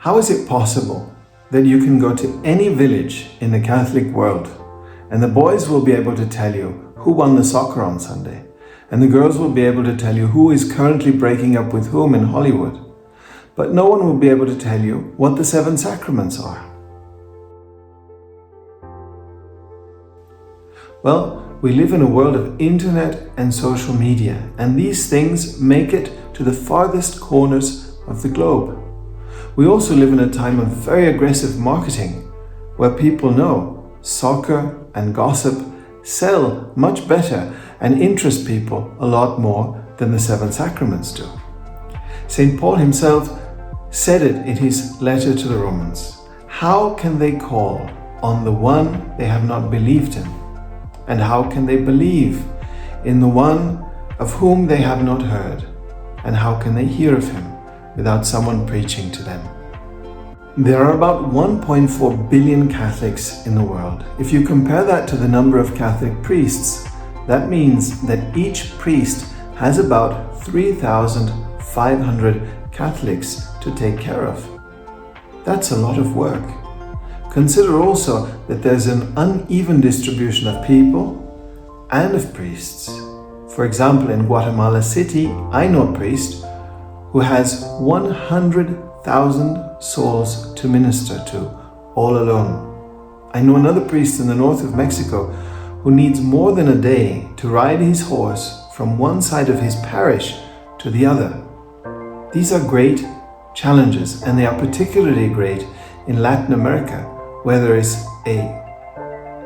How is it possible that you can go to any village in the Catholic world and the boys will be able to tell you who won the soccer on Sunday, and the girls will be able to tell you who is currently breaking up with whom in Hollywood, but no one will be able to tell you what the 7 sacraments are? Well, we live in a world of internet and social media, and these things make it to the farthest corners of the globe. We also live in a time of very aggressive marketing, where people know soccer and gossip sell much better and interest people a lot more than the 7 sacraments do. St. Paul himself said it in his letter to the Romans. How can they call on the one they have not believed in? And how can they believe in the one of whom they have not heard? And how can they hear of him without someone preaching to them? There are about 1.4 billion Catholics in the world. If you compare that to the number of Catholic priests, that means that each priest has about 3,500 Catholics to take care of. That's a lot of work. Consider also that there's an uneven distribution of people and of priests. For example, in Guatemala City, I know a priest who has 100,000 souls to minister to, all alone. I know another priest in the north of Mexico who needs more than a day to ride his horse from one side of his parish to the other. These are great challenges, and they are particularly great in Latin America, where there is an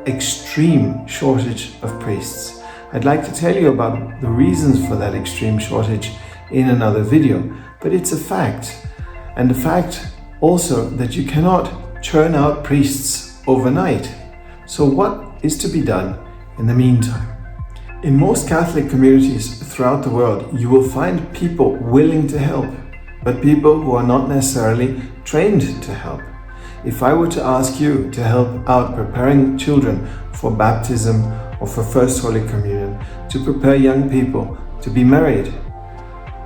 extreme shortage of priests. I'd like to tell you about the reasons for that extreme shortage in another video, but it's a fact. And the fact also that you cannot churn out priests overnight. So what is to be done in the meantime? In most Catholic communities throughout the world, you will find people willing to help, but people who are not necessarily trained to help. If I were to ask you to help out preparing children for baptism or for First Holy Communion, to prepare young people to be married,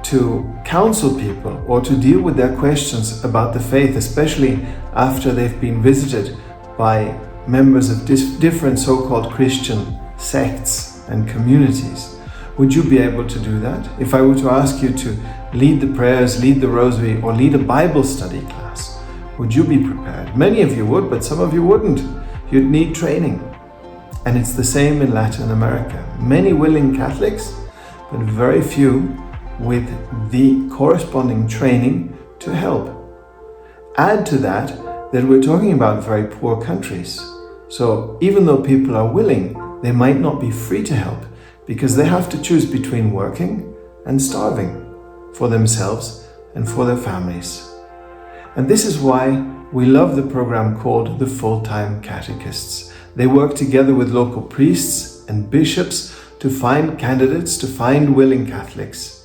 to counsel people or to deal with their questions about the faith, especially after they've been visited by members of different so-called Christian sects and communities, would you be able to do that? If I were to ask you to lead the prayers, lead the rosary, or lead a Bible study class, would you be prepared? Many of you would, but some of you wouldn't. You'd need training. And it's the same in Latin America. Many willing Catholics, but very few with the corresponding training to help. Add to that we're talking about very poor countries. So even though people are willing, they might not be free to help because they have to choose between working and starving for themselves and for their families. And this is why we love the program called the Full-Time Catechists. They work together with local priests and bishops to find candidates, to find willing Catholics.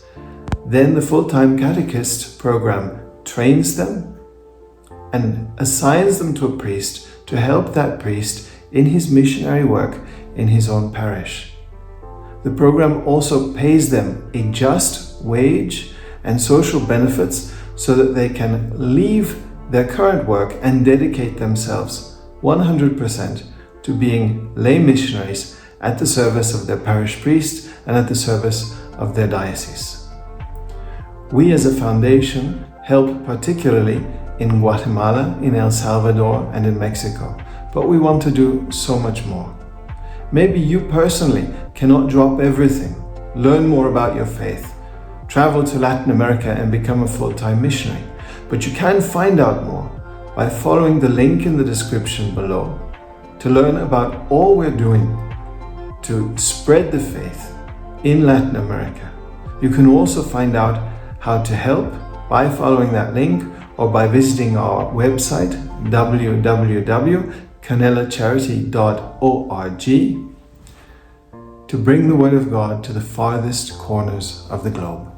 Then the Full-Time Catechist program trains them and assigns them to a priest to help that priest in his missionary work in his own parish. The program also pays them a just wage and social benefits so that they can leave their current work and dedicate themselves 100% to being lay missionaries at the service of their parish priest and at the service of their diocese. We as a foundation help particularly in Guatemala, in El Salvador, and in Mexico, but we want to do so much more. Maybe you personally cannot drop everything, learn more about your faith, travel to Latin America and become a full-time missionary, but you can find out more by following the link in the description below to learn about all we're doing to spread the faith in Latin America. You can also find out how to help by following that link or by visiting our website www.canelacharity.org to bring the Word of God to the farthest corners of the globe.